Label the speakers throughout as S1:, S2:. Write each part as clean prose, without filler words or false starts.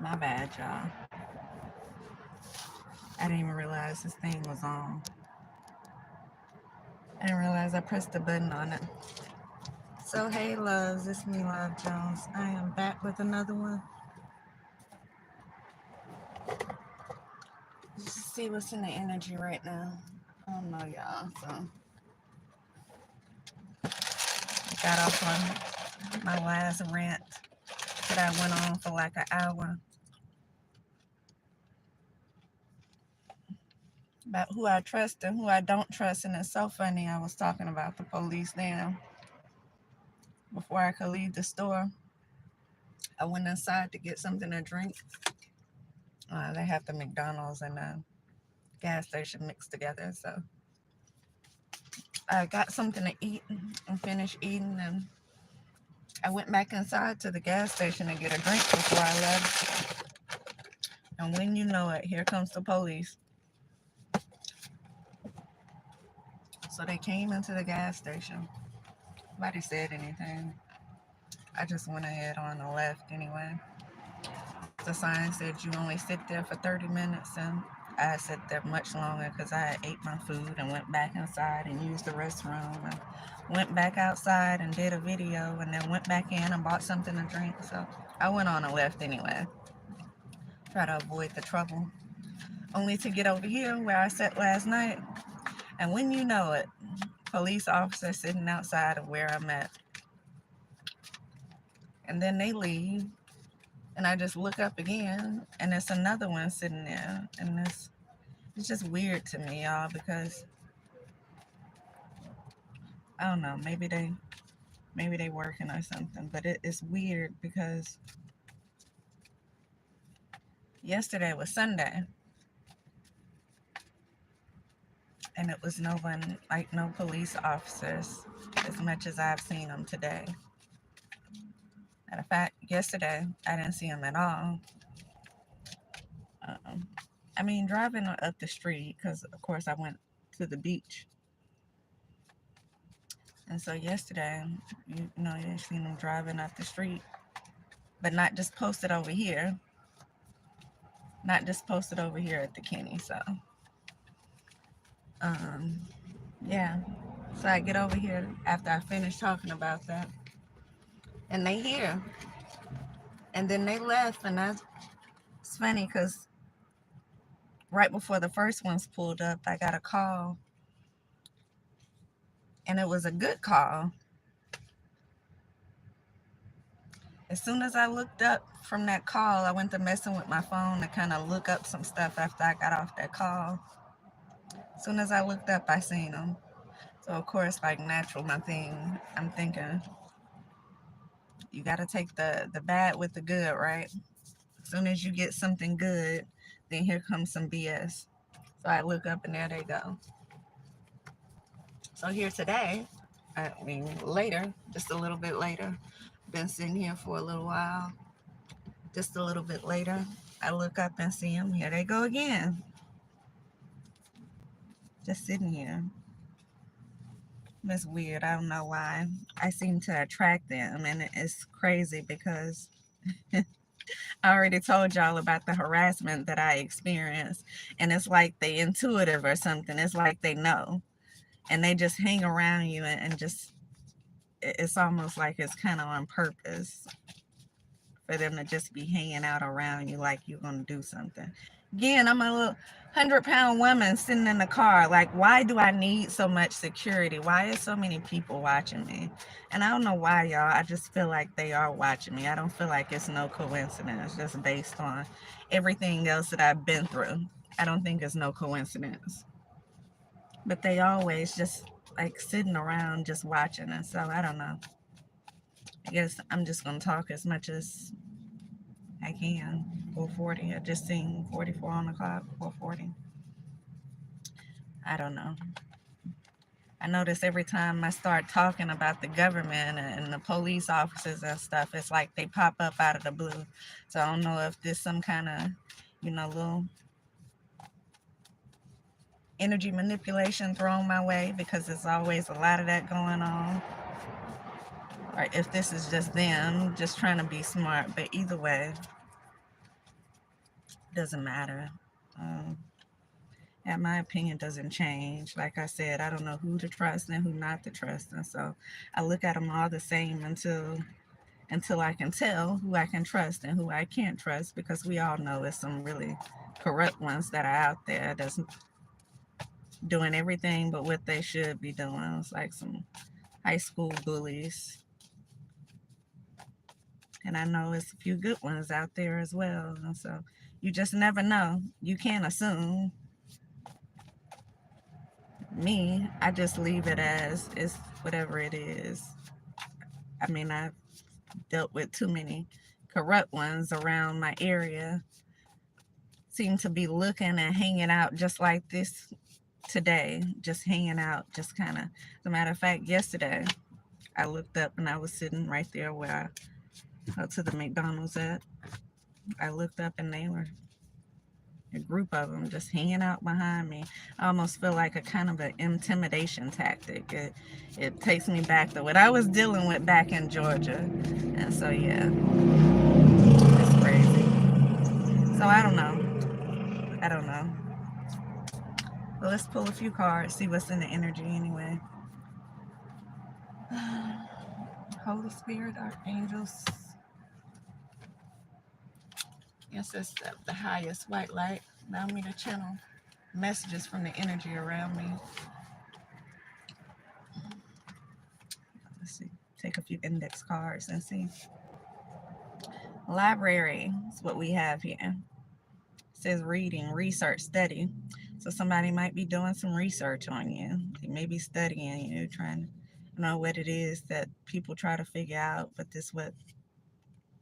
S1: My bad, y'all. I didn't even realize this thing was on. I didn't realize I pressed the button on it. So, hey, loves, it's me, Love Jones. I am back with another one. Just see what's in the energy right now. I don't know, y'all. So, I got off on my last rant that I went on for like an hour about who I trust and who I don't trust. And it's so funny. I was talking about the police then before I could leave the store. I went inside to get something to drink. They have the McDonald's and the gas station mixed together. So I got something to eat and finished eating. And I went back inside to the gas station to get a drink before I left. And when you know it, here comes the police. So they came into the gas station. Nobody said anything. I just went ahead on the left anyway. The sign said you only sit there for 30 minutes, and I sat there much longer because I had ate my food and went back inside and used the restroom and went back outside and did a video and then went back in and bought something to drink. So I went on the left anyway. Try to avoid the trouble. Only to get over here where I sat last night. And when you know it, police officer sitting outside of where I'm at. And then they leave. And I just look up again, and it's another one sitting there. And it's just weird to me, y'all, because I don't know, maybe they working or something. But it's weird because yesterday was Sunday, and it was no one, like no police officers, as much as I've seen them today. Matter of fact, yesterday I didn't see them at all. Um, I mean, driving up the street, because of course I went to the beach. And so yesterday, you know, you seen them driving up the street, but not just posted over here. Not just posted over here at the Kenny. So, um, yeah. So I get over here after I finish talking about that, and they here. And then they left, and it's funny because right before the first ones pulled up, I got a call, and it was a good call. As soon as I looked up from that call, I went to messing with my phone to kind of look up some stuff after I got off that call. As soon as I looked up, I seen them. So of course, like natural, my thing, I'm thinking, you got to take the bad with the good, right? As soon as you get something good, then here comes some BS. So I look up and there they go. So here today, I mean later, just a little bit later, been sitting here for a little while. Just a little bit later, I look up and see them. Here they go again. Just sitting here. It's weird. I don't know why. I seem to attract them, and it's crazy because I already told y'all about the harassment that I experienced, and it's like they intuitive or something. It's like they know, and they just hang around you, and just it's almost like it's kind of on purpose for them to just be hanging out around you like you're gonna do something. Again, I'm a little 100-pound woman sitting in the car. Like, why do I need so much security? Why is so many people watching me? And I don't know why, y'all. I just feel like they are watching me. I don't feel like it's no coincidence, just based on everything else that I've been through. I don't think it's no coincidence. But they always just like sitting around just watching. And so I don't know. I guess I'm just gonna talk as much as I can. 440. I just seen 44 on the clock. 440. I don't know. I notice every time I start talking about the government and the police officers and stuff, it's like they pop up out of the blue. So I don't know if there's some kind of, little energy manipulation thrown my way, because there's always a lot of that going on. Or if this is just them just trying to be smart. But either way, Doesn't matter. Um, and my opinion doesn't change. Like I said, I don't know who to trust and who not to trust, and so I look at them all the same until I can tell who I can trust and who I can't trust, because we all know there's some really corrupt ones that are out there that's doing everything but what they should be doing. It's like some high school bullies. And I know it's a few good ones out there as well. And so you just never know. You can't assume. Me, I just leave it as it's whatever it is. I mean, I've dealt with too many corrupt ones around my area. Seem to be looking and hanging out just like this today, just hanging out, just kind of. As a matter of fact, yesterday I looked up and I was sitting right there where I go to the McDonald's at. I looked up and they were a group of them just hanging out behind me. I almost feel like a kind of an intimidation tactic. It takes me back to what I was dealing with back in Georgia. And so, yeah, it's crazy. So, I don't know. I don't know. But let's pull a few cards, see what's in the energy anyway. Holy Spirit, Archangels, ancestors of the highest white light, allow me to channel messages from the energy around me. Let's see. Take a few index cards and see. Library is what we have here. It says reading, research, study. So somebody might be doing some research on you. They may be studying you, trying to know what it is that people try to figure out, but this is what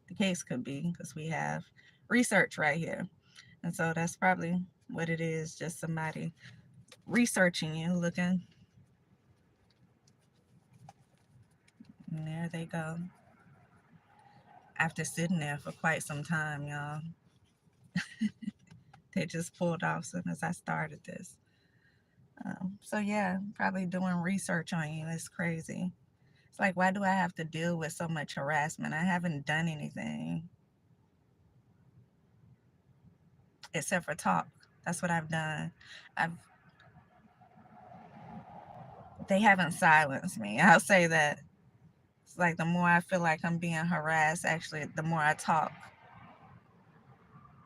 S1: the case could be, because we have research right here. And so that's probably what it is, just somebody researching you, looking. And there they go. After sitting there for quite some time, y'all. They just pulled off as soon as I started this. So yeah, probably doing research on you is crazy. It's like, why do I have to deal with so much harassment? I haven't done anything except for talk. That's what I've done. I've They haven't silenced me. I'll say that. It's like the more I feel like I'm being harassed, actually, the more I talk.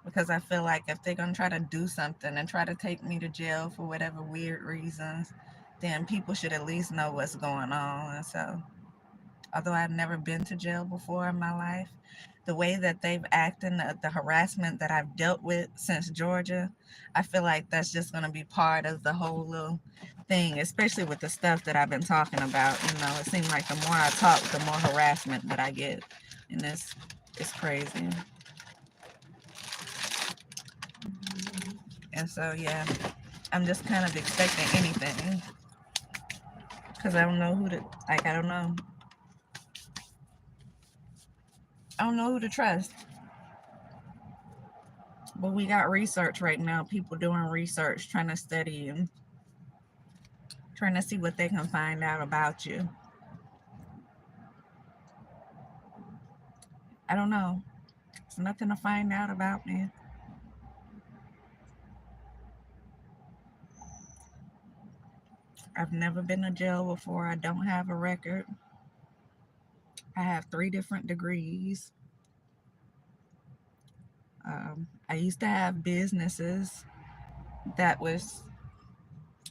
S1: Because I feel like if they're gonna try to do something and try to take me to jail for whatever weird reasons, then people should at least know what's going on. And so, although I've never been to jail before in my life, the way that they've acted, the harassment that I've dealt with since Georgia, I feel like that's just going to be part of the whole little thing, especially with the stuff that I've been talking about. You know, it seems like the more I talk, the more harassment that I get. And it's crazy. And so, yeah, I'm just kind of expecting anything, because I don't know who to, like, I don't know. I don't know who to trust. But we got research right now, people doing research, trying to study you, trying to see what they can find out about you. I don't know. There's nothing to find out about me. I've never been to jail before. I don't have a record. I have 3 different degrees. I used to have businesses that was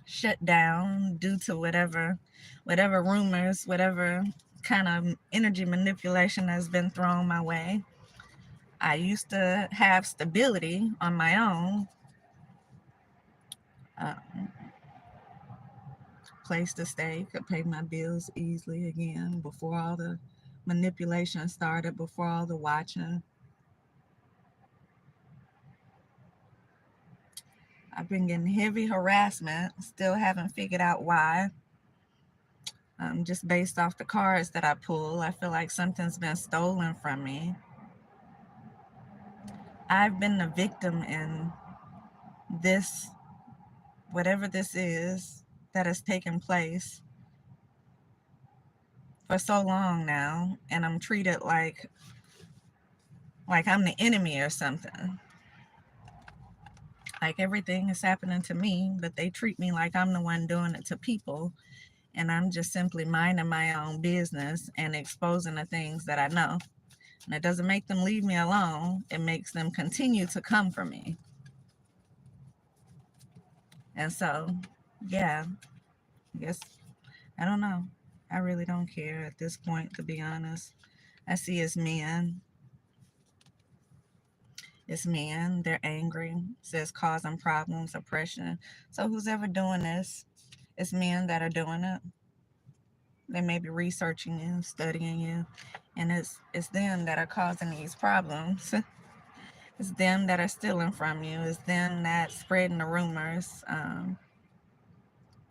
S1: shut down due to whatever rumors, whatever kind of energy manipulation has been thrown my way. I used to have stability on my own, um, place to stay, could pay my bills easily again before all the manipulation started, before all the watching. I've been getting heavy harassment, still haven't figured out why. Just based off the cards that I pull, I feel like something's been stolen from me. I've been the victim in this, whatever this is that has taken place for so long now, and I'm treated like I'm the enemy or something. Like everything is happening to me, but they treat me like I'm the one doing it to people. And I'm just simply minding my own business and exposing the things that I know. And it doesn't make them leave me alone. It makes them continue to come for me. And so, yeah, I guess, I don't know. I really don't care at this point, to be honest. I see it's men. It's men. They're angry. It says causing problems, oppression. So who's ever doing this? It's men that are doing it. They may be researching you, studying you, and it's them that are causing these problems. It's them that are stealing from you. It's them that spreading the rumors.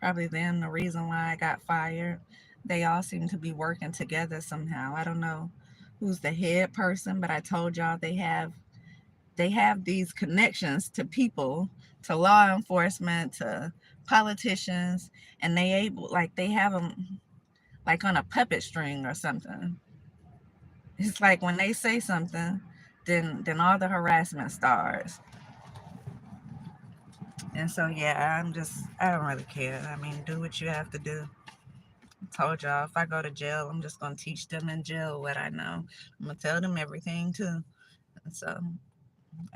S1: Probably them the reason why I got fired. They all seem to be working together somehow. I don't know who's the head person, but I told y'all they have these connections to people, to law enforcement, to politicians, and they have them like on a puppet string or something. It's like when they say something, then all the harassment starts. And so yeah, I don't really care. I mean, do what you have to do. I told y'all if I go to jail, I'm just gonna teach them in jail what I know. I'm gonna tell them everything too. And so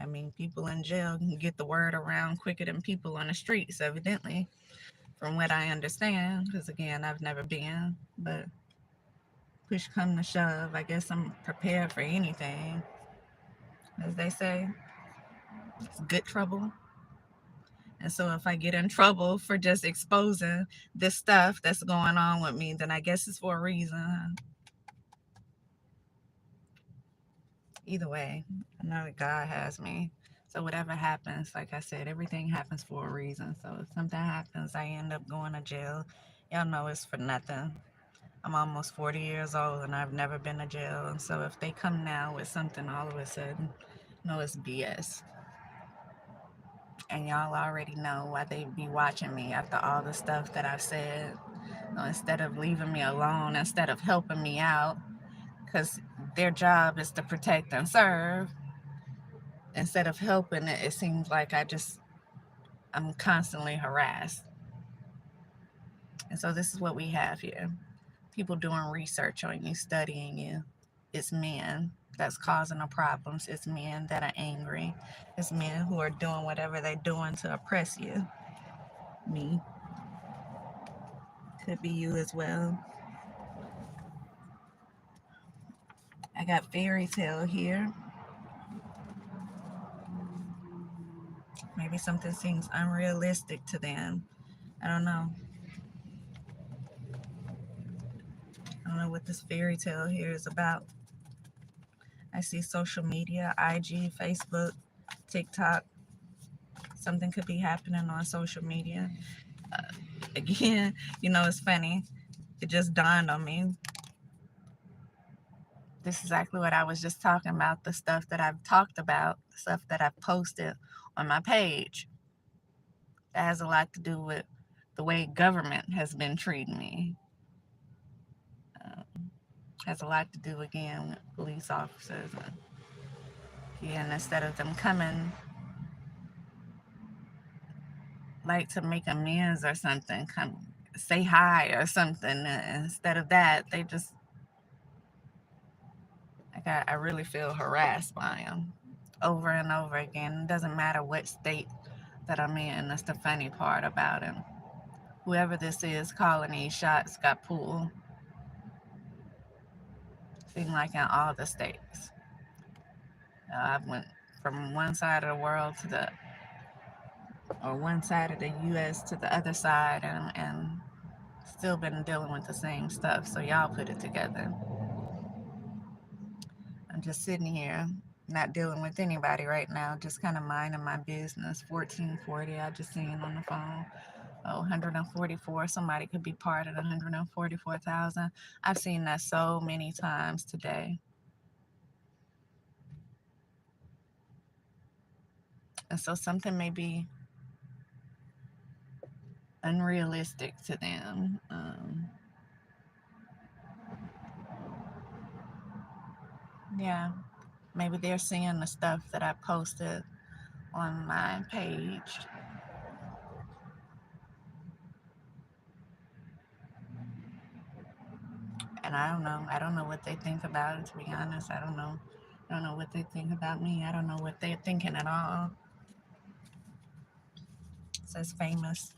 S1: I mean, people in jail can get the word around quicker than people on the streets, evidently, from what I understand. Because again, I've never been, but push come to shove, I guess I'm prepared for anything. As they say, it's good trouble. And so if I get in trouble for just exposing this stuff that's going on with me, then I guess it's for a reason. Either way, I know that God has me. So whatever happens, like I said, everything happens for a reason. So if something happens, I end up going to jail. Y'all know it's for nothing. I'm almost 40 years old and I've never been to jail. And so if they come now with something all of a sudden, no, it's BS. And y'all already know why they be watching me after all the stuff that I've said. Instead of leaving me alone, instead of helping me out, because their job is to protect and serve. Instead of helping it, it seems like I'm constantly harassed. And so this is what we have here. People doing research on you, studying you. It's men that's causing the problems. It's men that are angry. It's men who are doing whatever they're doing to oppress you. Me. Could be you as well. I got fairy tale here. Maybe something seems unrealistic to them. I don't know. I don't know what this fairy tale here is about. I see social media, IG, Facebook, TikTok. Something could be happening on social media. Uh, Again, it's funny. It just dawned on me. This is exactly what I was just talking about. The stuff that I've talked about, the stuff that I've posted on my page. That has a lot to do with the way government has been treating me. Has a lot to do again with police officers. And instead of them coming like to make amends or something, come say hi or something. Instead of that, they just like I really feel harassed by them over and over again. It doesn't matter what state that I'm in. That's the funny part about it. Whoever this is calling these shots got pulled. Seems like in all the states. I went from one side of the world to one side of the U.S. to the other side, and still been dealing with the same stuff. So y'all put it together. I'm just sitting here, not dealing with anybody right now, just kind of minding my business. 1440, I just seen on the phone. Oh, 144. Somebody could be part of the 144,000. I've seen that so many times today. And so something may be unrealistic to them. Yeah, maybe they're seeing the stuff that I posted on my page. And I don't know. I don't know what they think about it, to be honest. I don't know. I don't know what they think about me. I don't know what they're thinking at all. It says famous.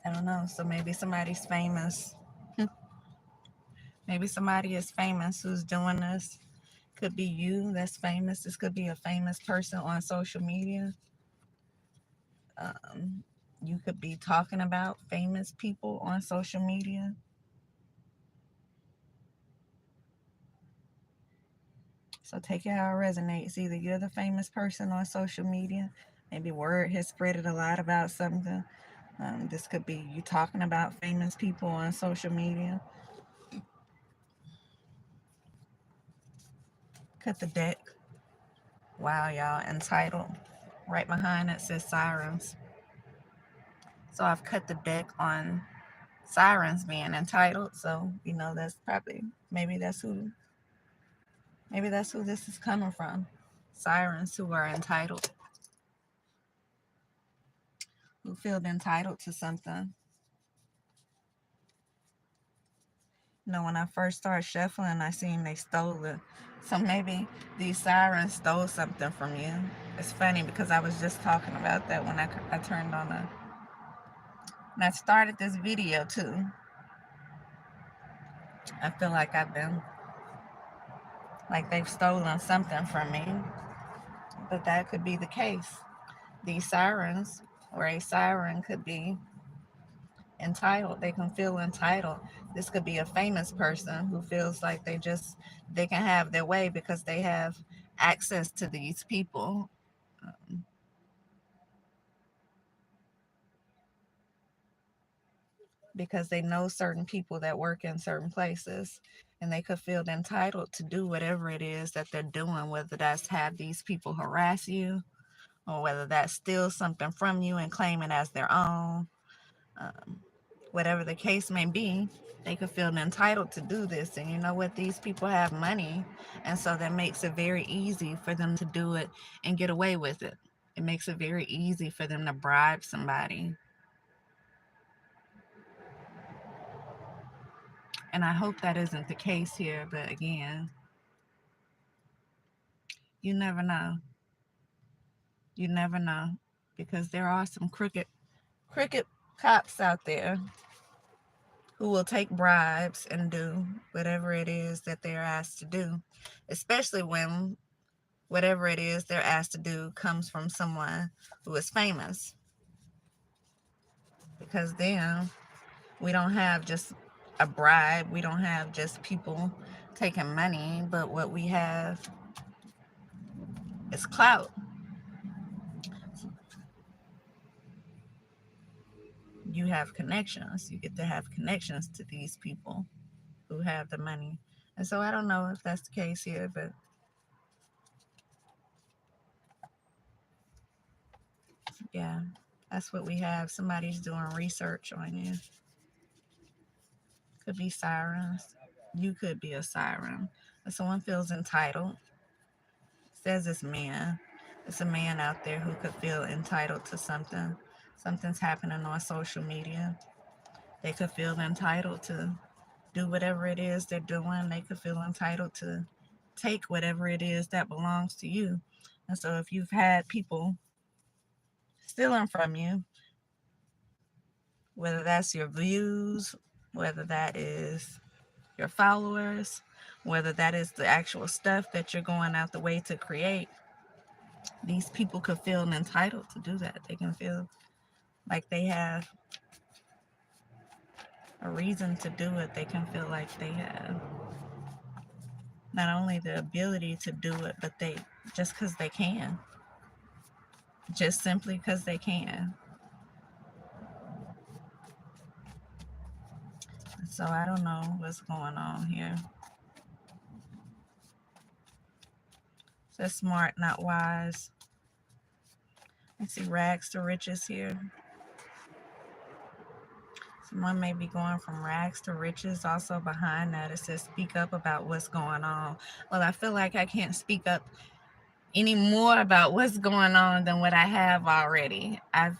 S1: I don't know. So maybe somebody's famous. Maybe somebody is famous who's doing this. Could be you that's famous. This could be a famous person on social media. Um, you could be talking about famous people on social media. So take it how it resonates. Either you're the famous person on social media, maybe word has spread it a lot about something. This could be you talking about famous people on social media. Cut the deck. Wow, y'all. Entitled. Right behind it says sirens. So I've cut the deck on sirens being entitled. So, that's probably, maybe that's who this is coming from. Sirens who are entitled, who feel entitled to something. When I first started shuffling, I seen they stole it. So maybe these sirens stole something from you. It's funny because I was just talking about that when I turned on when I started this video too. I feel like they've stolen something from me, but that could be the case. These sirens, or a siren could be entitled. They can feel entitled. This could be a famous person who feels like they can have their way because they have access to these people. Because they know certain people that work in certain places, and they could feel entitled to do whatever it is that they're doing, whether that's have these people harass you, or whether that's steal something from you and claim it as their own. um, Whatever the case may be, they could feel entitled to do this. And you know what? These people have money. And so that makes it very easy for them to do it and get away with it. It makes it very easy for them to bribe somebody. And I hope that isn't the case here. But again, you never know. You never know. Because there are some crooked cops out there who will take bribes and do whatever it is that they're asked to do, especially when whatever it is they're asked to do comes from someone who is famous. Because then we don't have just a bribe, we don't have just people taking money, but what we have is clout. You have connections. You get to have connections to these people who have the money. And so I don't know if that's the case here, but yeah, that's what we have. Somebody's doing research on you. Could be sirens. You could be a siren. If someone feels entitled, says it's man. It's a man out there who could feel entitled to something. Something's happening on social media. They could feel entitled to do whatever it is they're doing. They could feel entitled to take whatever it is that belongs to you. And so if you've had people stealing from you, whether that's your views, whether that is your followers, whether that is the actual stuff that you're going out the way to create, these people could feel entitled to do that. They can feel like they have a reason to do it. They can feel like they have not only the ability to do it, but they just because they can, just simply because they can. So I don't know what's going on here. So smart, not wise. I see rags to riches here. One may be going from rags to riches. Also behind that, it says speak up about what's going on. Well, I feel like I can't speak up any more about what's going on than what I have already. I've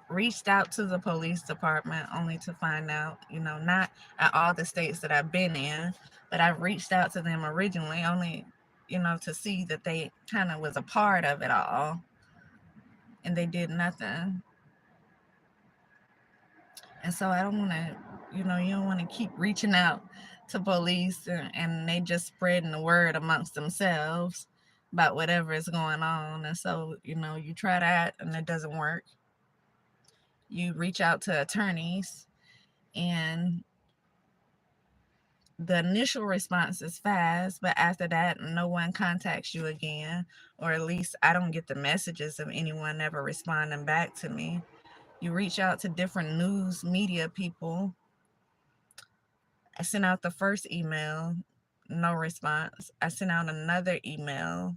S1: reached out to the police department only to find out, not at all the states that I've been in, but I've reached out to them originally only, to see that they kind of was a part of it all, and they did nothing. And so I don't want to, you don't want to keep reaching out to police and they just spreading the word amongst themselves about whatever is going on. And so, you try that and it doesn't work. You reach out to attorneys and the initial response is fast, but after that, no one contacts you again, or at least I don't get the messages of anyone ever responding back to me. You reach out to different news media people. I sent out the first email, no response. I sent out another email,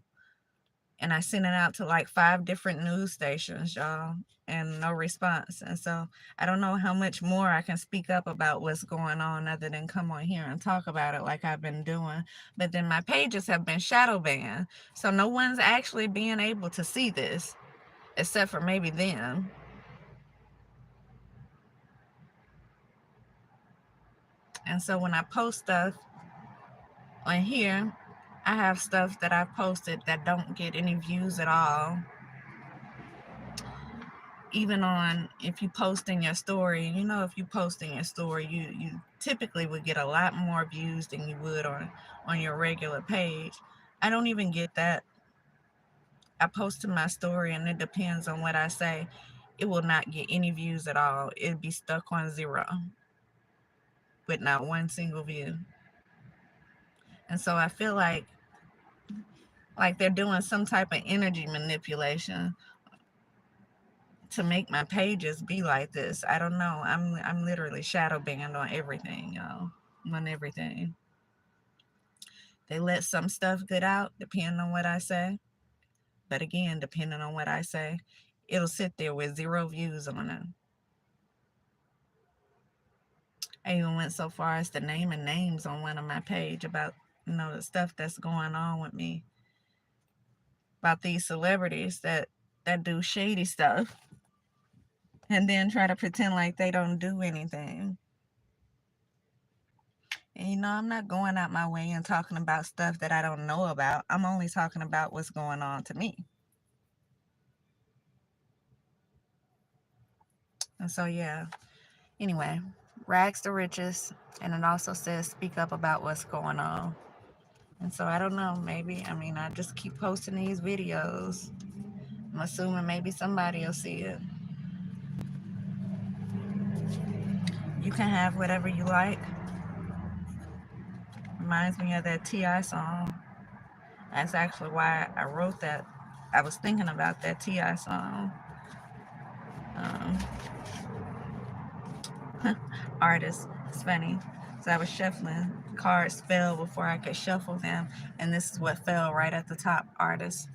S1: and I sent it out to like 5 different news stations, y'all, and no response. And so I don't know how much more I can speak up about what's going on other than come on here and talk about it like I've been doing. But then my pages have been shadow banned, so no one's actually being able to see this except for maybe them. And so when I post stuff on here, I have stuff that I've posted that don't get any views at all. Even on, if you post in your story, if you post in your story, you typically would get a lot more views than you would on your regular page. I don't even get that. I post to my story and it depends on what I say. It will not get any views at all. It'll be stuck on 0 with not one single view. And so I feel like they're doing some type of energy manipulation to make my pages be like this. I don't know. I'm literally shadow banned on everything, y'all. On everything. They let some stuff get out depending on what I say. But again, depending on what I say, it'll sit there with 0 views on it. I even went so far as to naming names on one of my page about, the stuff that's going on with me. About these celebrities that do shady stuff and then try to pretend like they don't do anything. And I'm not going out my way and talking about stuff that I don't know about. I'm only talking about what's going on to me. And so, yeah. Anyway, rags to riches. And it also says speak up about what's going on. And so, I don't know. Maybe, I just keep posting these videos. I'm assuming maybe somebody will see it. You can have whatever you like. Reminds me of that T.I. song. That's actually why I wrote that. I was thinking about that T.I. song. Um, Artist. It's funny. So I was shuffling. Cards fell before I could shuffle them. And this is what fell right at the top, artist.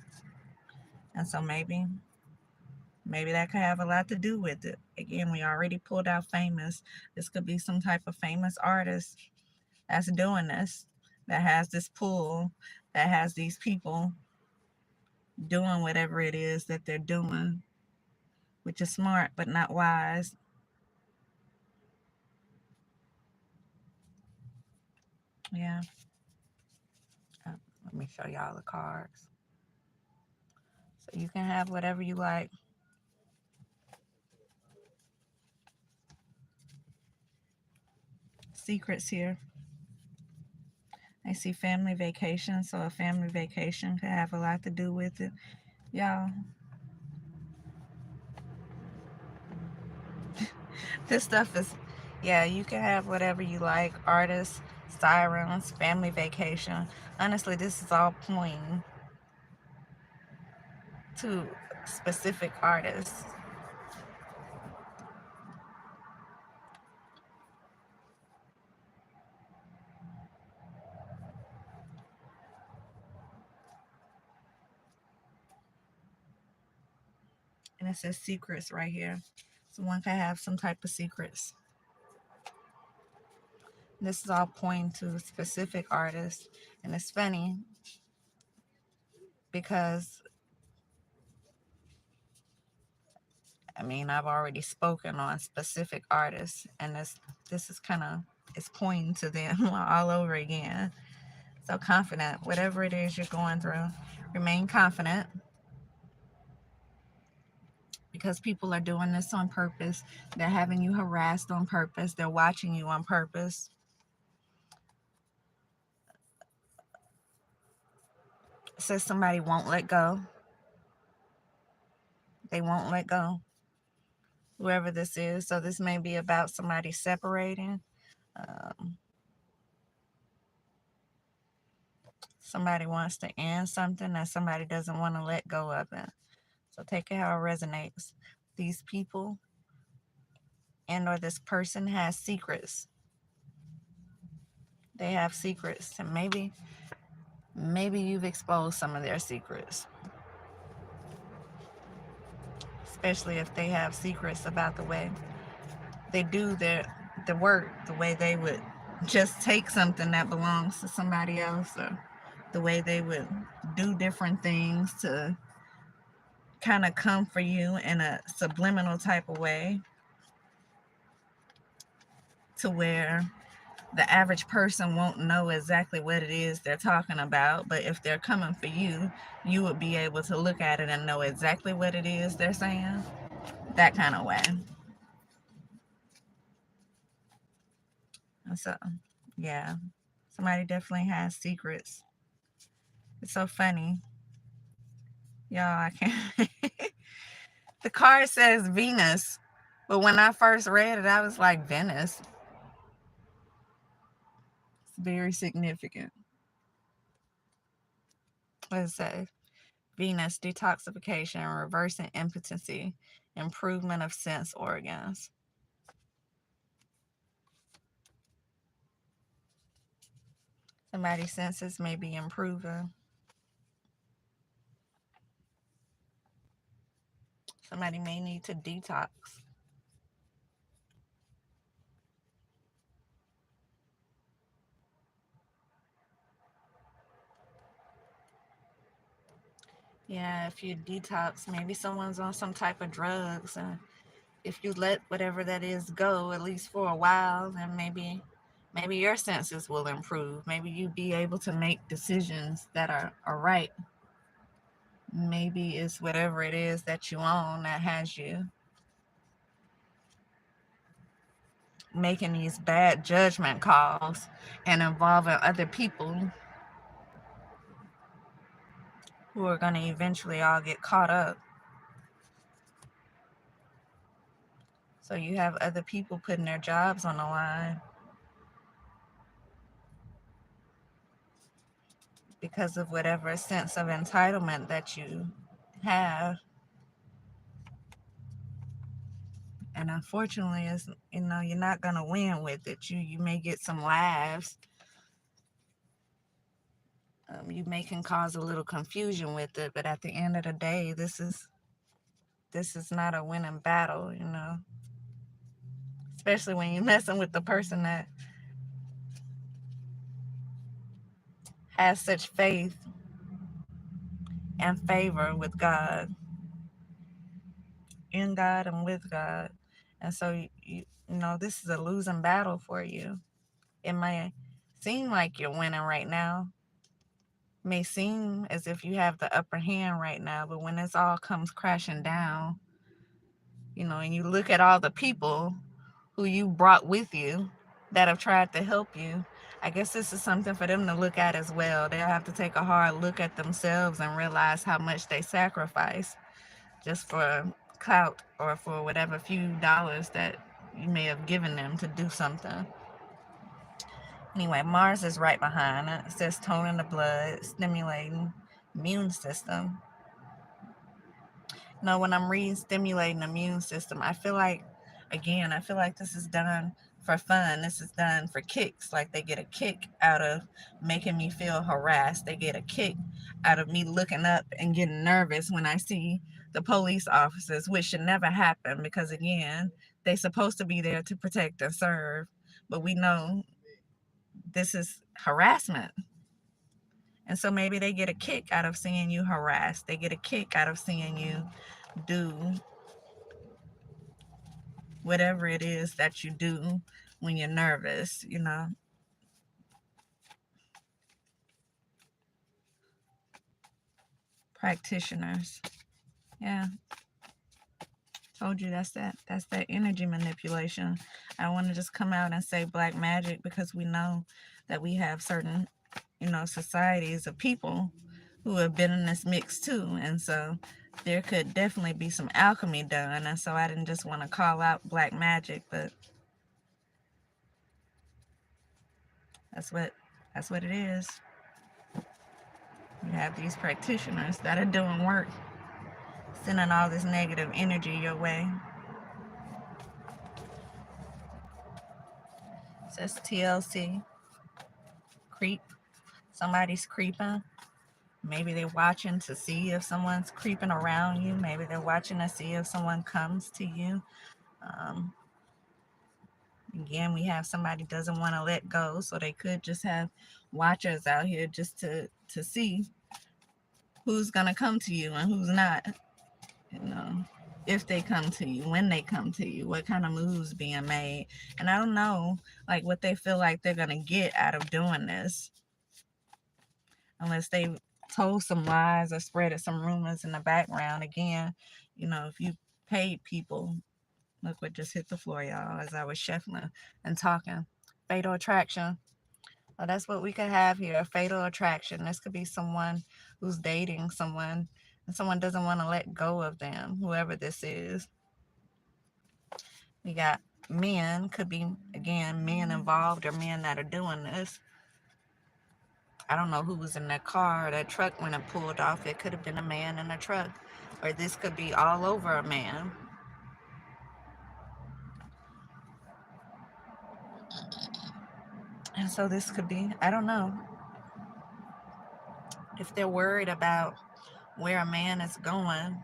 S1: And so maybe that could have a lot to do with it. Again, we already pulled out famous. This could be some type of famous artist that's doing this, that has this pull, that has these people doing whatever it is that they're doing, which is smart but not wise. Yeah. Let me show y'all the cards. So you can have whatever you like. Secrets here. I see family vacation, so a family vacation could have a lot to do with it. Y'all, this stuff is, yeah, you can have whatever you like. Artists, sirens, family vacation. Honestly, this is all pointing to specific artists. And it says secrets right here. So one can have some type of secrets. This is all pointing to specific artists. And it's funny because, I mean, I've already spoken on specific artists, and this is kind of, it's pointing to them all over again. So confident, whatever it is you're going through, remain confident, because people are doing this on purpose. They're having you harassed on purpose. They're watching you on purpose. It says somebody won't let go. They won't let go. Whoever this is. So this may be about somebody separating. Um, somebody wants to end something and somebody doesn't want to let go of it. So take it how it resonates. These people and or this person has secrets. They have secrets, and maybe you've exposed some of their secrets. Especially if they have secrets about the way they do the work, the way they would just take something that belongs to somebody else, or the way they would do different things to kind of come for you in a subliminal type of way, to where the average person won't know exactly what it is they're talking about, but if they're coming for you, you would be able to look at it and know exactly what it is they're saying. That kind of way. And so, yeah, somebody definitely has secrets. It's so funny. Y'all, I can't. The card says Venus, but when I first read it, I was like, Venus. It's very significant. What does it say? Venus, detoxification, reversing impotency, improvement of sense organs. Somebody's senses may be improving. Somebody may need to detox. Yeah, if you detox, maybe someone's on some type of drugs. And if you let whatever that is go, at least for a while, then maybe your senses will improve. Maybe you be able to make decisions that are right. Maybe it's whatever it is that you own that has you making these bad judgment calls and involving other people who are going to eventually all get caught up. So you have other people putting their jobs on the line because of whatever sense of entitlement that you have. And unfortunately, it's, you're not going to win with it. You may get some laughs. You may can cause a little confusion with it, but at the end of the day, this is not a winning battle. Especially when you're messing with the person that has such faith and favor with God, in God and with God. And so this is a losing battle for you. It may seem like you're winning right now. It may seem as if you have the upper hand right now, but when this all comes crashing down, and you look at all the people who you brought with you that have tried to help you, I guess this is something for them to look at as well. They'll have to take a hard look at themselves and realize how much they sacrifice just for clout or for whatever few dollars that you may have given them to do something. Anyway, Mars is right behind it. It says toning the blood, stimulating immune system. When I'm reading stimulating the immune system, I feel like this is done for fun. This is done for kicks. Like they get a kick out of making me feel harassed. They get a kick out of me looking up and getting nervous when I see the police officers, which should never happen because, again, they're supposed to be there to protect and serve. But we know this is harassment. And so maybe they get a kick out of seeing you harassed. They get a kick out of seeing you do whatever it is that you do when you're nervous, you know. Practitioners. Yeah. Told you that's that energy manipulation. I want to just come out and say black magic because we know that we have certain, societies of people who have been in this mix too. And so there could definitely be some alchemy done. And so I didn't just want to call out black magic, but that's what it is. You have these practitioners that are doing work, sending all this negative energy your way. It says TLC, creep. Somebody's creeping. Maybe they're watching to see if someone's creeping around you. Maybe they're watching to see if someone comes to you. Again, we have somebody doesn't want to let go, so they could just have watchers out here just to see who's gonna come to you and who's not. You know, if they come to you, when they come to you, what kind of moves being made. And I don't know, like, what they feel like they're gonna get out of doing this, unless they told some lies or spreaded some rumors in the background. Again, if you paid people, look what just hit the floor, y'all, as I was shuffling and talking. Fatal attraction. Well, that's what we could have here, a fatal attraction. This could be someone who's dating someone, and someone doesn't want to let go of them, whoever this is. We got men, could be, again, men involved or men that are doing this. I don't know who was in that car or that truck when it pulled off. It could have been a man in a truck, or this could be all over a man. And so this could be, I don't know, if they're worried about where a man is going.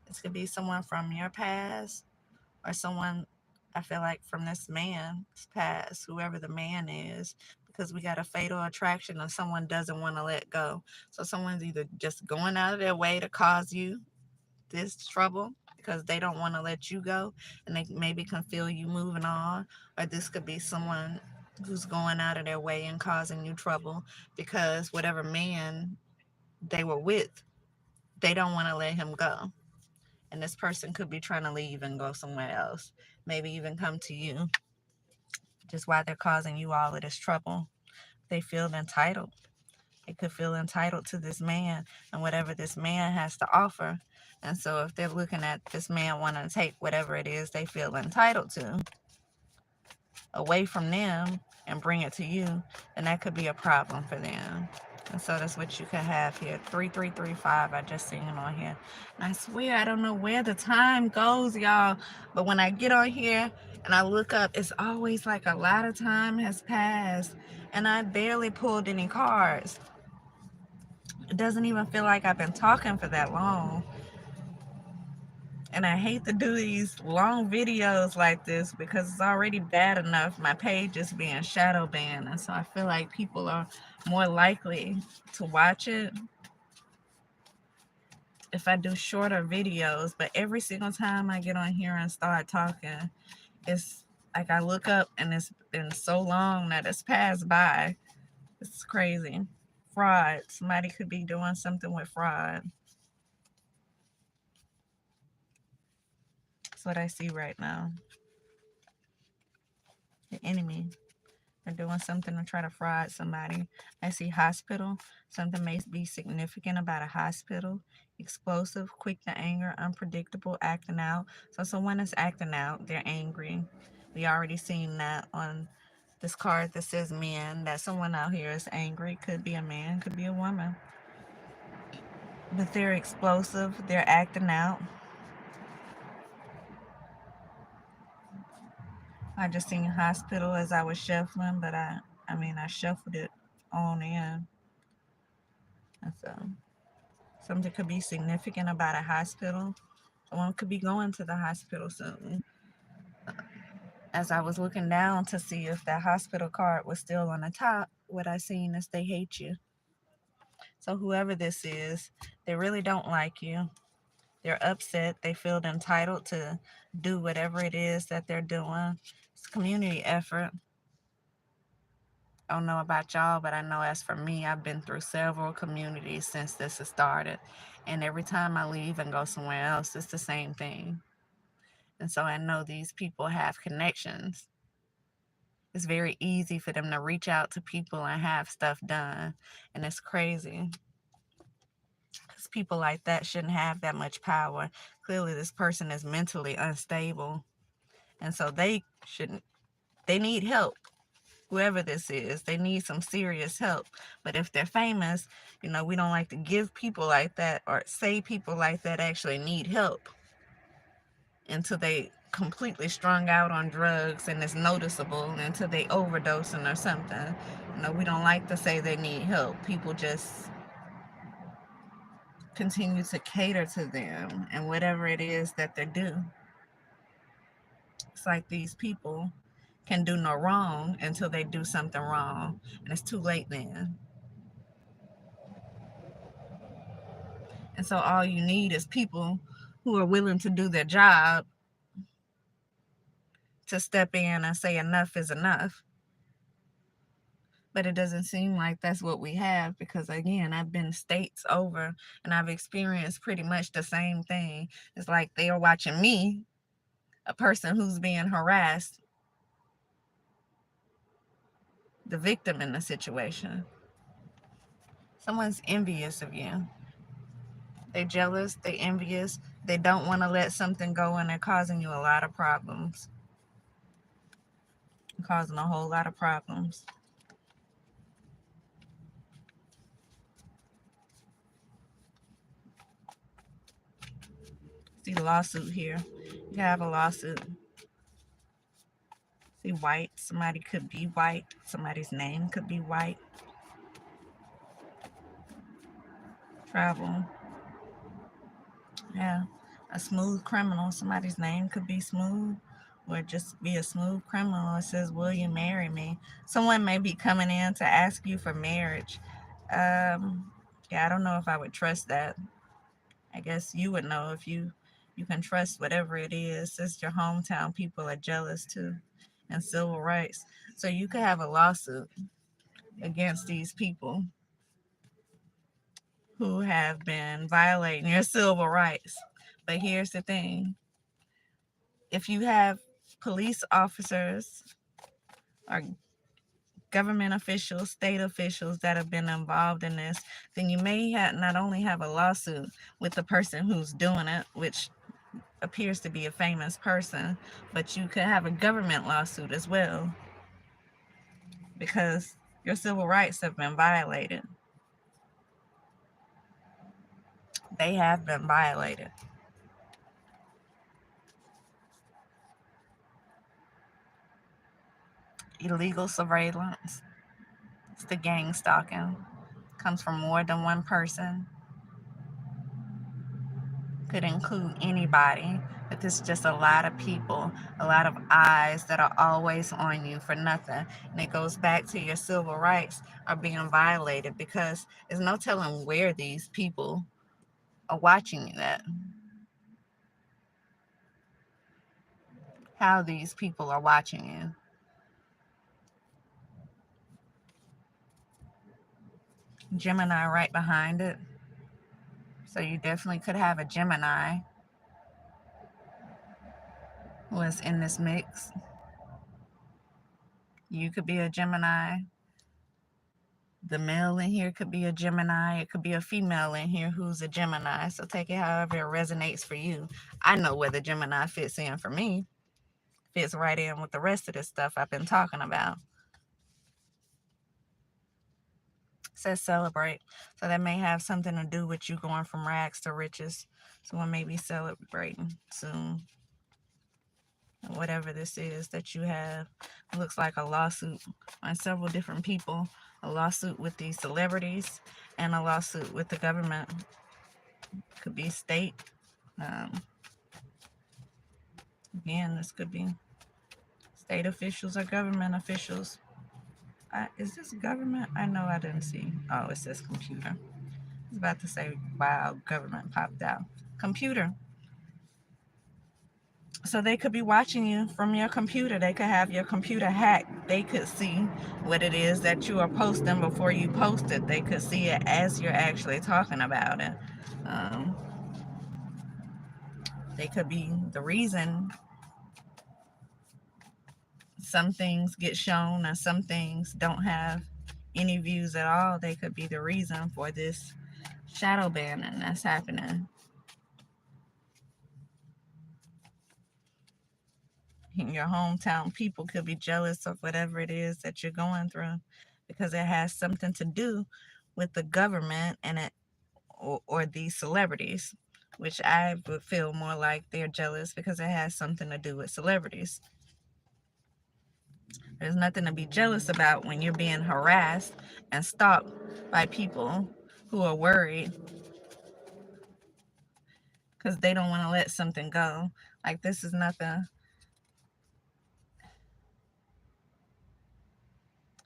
S1: This could be someone from your past or someone, I feel like, from this man's past, whoever the man is, because we got a fatal attraction and someone doesn't want to let go. So someone's either just going out of their way to cause you this trouble because they don't want to let you go and they maybe can feel you moving on, or this could be someone who's going out of their way and causing you trouble because whatever man they were with, they don't want to let him go. And this person could be trying to leave and go somewhere else, maybe even come to you, just why they're causing you all of this trouble. They feel entitled. They could feel entitled to this man and whatever this man has to offer. And so if they're looking at this man wanting to take whatever it is they feel entitled to away from them and bring it to you, then that could be a problem for them. And so that's what you could have here. 3335, I just seen it on here. And I swear, I don't know where the time goes, y'all. But when I get on here and I look up, it's always like a lot of time has passed. And I barely pulled any cards. It doesn't even feel like I've been talking for that long. And I hate to do these long videos like this because it's already bad enough my page is being shadow banned. And so I feel like people are more likely to watch it if I do shorter videos. But every single time I get on here and start talking, it's like I look up and it's been so long that it's passed by. It's crazy. Fraud. Somebody could be doing something with fraud. That's what I see right now. The enemy. They're doing something to try to fraud somebody. I see hospital. Something may be significant about a hospital. Explosive, quick to anger, unpredictable, acting out. So someone is acting out. They're angry. We already seen that on this card that says men, that someone out here is angry. Could be a man, could be a woman. But they're explosive. They're acting out. I just seen hospital as I was shuffling, but I shuffled it on in. And so something could be significant about a hospital. Someone could be going to the hospital soon. As I was looking down to see if that hospital card was still on the top, what I seen is they hate you. So whoever this is, they really don't like you. They're upset. They feel entitled to do whatever it is that they're doing. It's a community effort. I don't know about y'all, but I know as for me, I've been through several communities since this has started. And every time I leave and go somewhere else, it's the same thing. And so I know these people have connections. It's very easy for them to reach out to people and have stuff done. And it's crazy. Because people like that shouldn't have that much power. Clearly, this person is mentally unstable. And so they need help. Whoever this is, they need some serious help. But if they're famous, we don't like to give people like that or say people like that actually need help until they completely strung out on drugs and it's noticeable, until they overdosing or something. We don't like to say they need help. People just continue to cater to them and whatever it is that they do. It's like these people can do no wrong until they do something wrong, and it's too late then. And so all you need is people who are willing to do their job to step in and say enough is enough. But it doesn't seem like that's what we have, because again, I've been states over and I've experienced pretty much the same thing. It's like they are watching me, a person who's being harassed, the victim in the situation. Someone's envious of you. They jealous, they envious, they don't want to let something go, and they're causing you a lot of problems. Causing a whole lot of problems. See the lawsuit here. You have a lawsuit. See white. Somebody could be white. Somebody's name could be white. Travel. Yeah. A smooth criminal. Somebody's name could be smooth, or just be a smooth criminal. It says, will you marry me? Someone may be coming in to ask you for marriage. Yeah, I don't know if I would trust that. I guess you would know if you can trust whatever it is. Since your hometown people are jealous too, and civil rights. So you could have a lawsuit against these people who have been violating your civil rights. But here's the thing. If you have police officers or government officials, state officials that have been involved in this, then you may not only have a lawsuit with the person who's doing it, which appears to be a famous person, but you could have a government lawsuit as well, because your civil rights have been violated. They have been violated. Illegal surveillance. It's the gang stalking. Comes from more than one person. Could include anybody, but there's just a lot of people, a lot of eyes that are always on you for nothing. And it goes back to your civil rights are being violated, because there's no telling where these people are watching you at. How these people are watching you. Gemini right behind it. So you definitely could have a Gemini who is in this mix. You could be a Gemini. The male in here could be a Gemini. It could be a female in here who's a Gemini. So take it however it resonates for you. I know where the Gemini fits in for me. Fits right in with the rest of this stuff I've been talking about. Says celebrate. So that may have something to do with you going from rags to riches. Someone may be celebrating soon. Whatever this is that you have. It looks like a lawsuit on several different people. A lawsuit with these celebrities and a lawsuit with the government. Could be state. Again, this could be state officials or government officials. Is this government? I know I didn't see. Oh, it says computer. I was about to say, wow, government popped out. Computer. So they could be watching you from your computer. They could have your computer hacked. They could see what it is that you are posting before you post it. They could see it as you're actually talking about it. Um, they could be the reason some things get shown and some things don't have any views at all. They could be the reason for this shadow banning that's happening. Your hometown people could be jealous of whatever it is that you're going through because it has something to do with the government and it or these celebrities, which I would feel more like they're jealous because it has something to do with celebrities. There's nothing to be jealous about when you're being harassed and stalked by people who are worried because they don't want to let something go. Like, this is nothing.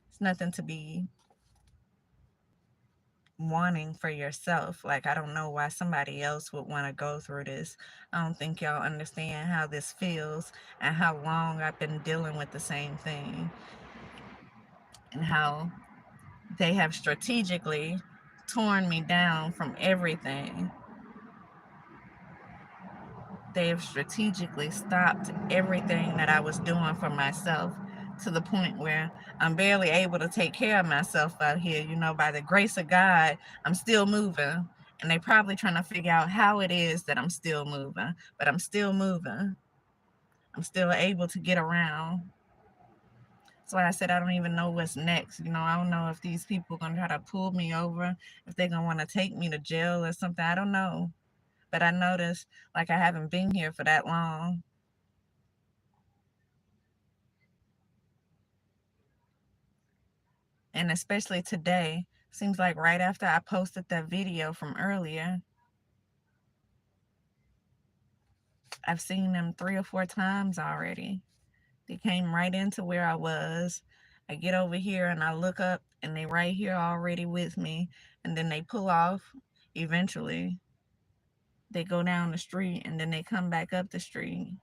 S1: It's nothing to be wanting for yourself. Like, I don't know why somebody else would want to go through this. I don't think y'all understand how this feels and how long I've been dealing with the same thing and how they have strategically torn me down from everything. They have strategically stopped everything that I was doing for myself to the point where I'm barely able to take care of myself out here. You know, by the grace of God, I'm still moving. And they probably trying to figure out how it is that I'm still moving, but I'm still moving. I'm still able to get around. That's why I said I don't even know what's next. You know, I don't know if these people are going to try to pull me over, if they're going to want to take me to jail or something. I don't know. But I noticed like I haven't been here for that long. And especially today, seems like right after I posted that video from earlier, I've seen them 3 or 4 times already. They came right into where I was. I get over here and I look up and they right here already with me. And then they pull off eventually. They go down the street and then they come back up the street.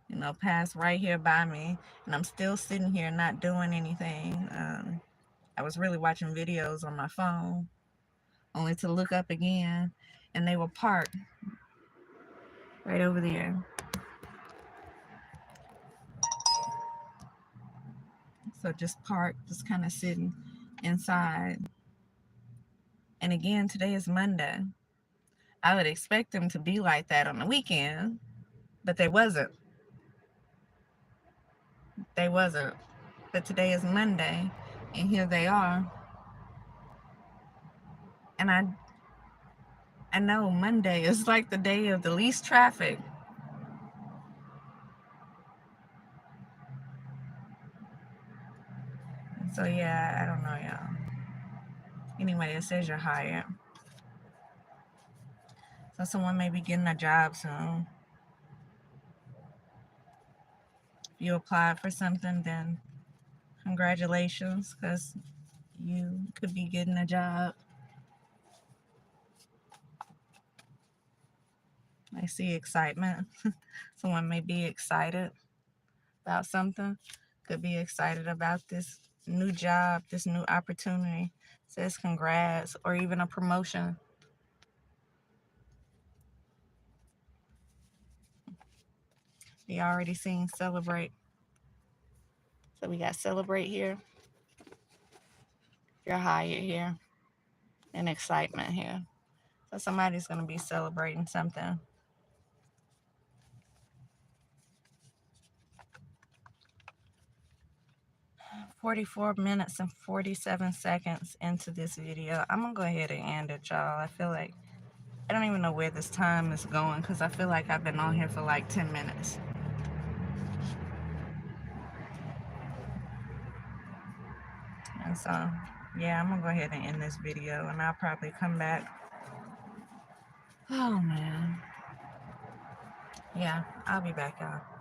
S1: You know, pass right here by me. And I'm still sitting here not doing anything. I was really watching videos on my phone, only to look up again and they were parked right over there. So just parked, just kind of sitting inside. And again, today is Monday. I would expect them to be like that on the weekend, but they wasn't. They wasn't. But today is Monday, and here they are. And I know Monday is like the day of the least traffic. So yeah, I don't know, y'all. Anyway, it says you're hired. So someone may be getting a job soon. If you applied for something, then congratulations, because you could be getting a job. I see excitement. Someone may be excited about something, could be excited about this new job, this new opportunity. Says congrats, or even a promotion. We already seen celebrate. So we got celebrate here. You're hired here. And excitement here. So somebody's going to be celebrating something. 44 minutes and 47 seconds into this video. I'm going to go ahead and end it, y'all. I feel like I don't even know where this time is going because I feel like I've been on here for like 10 minutes. And so, yeah, I'm going to go ahead and end this video and I'll probably come back. Oh, man. Yeah, I'll be back, y'all.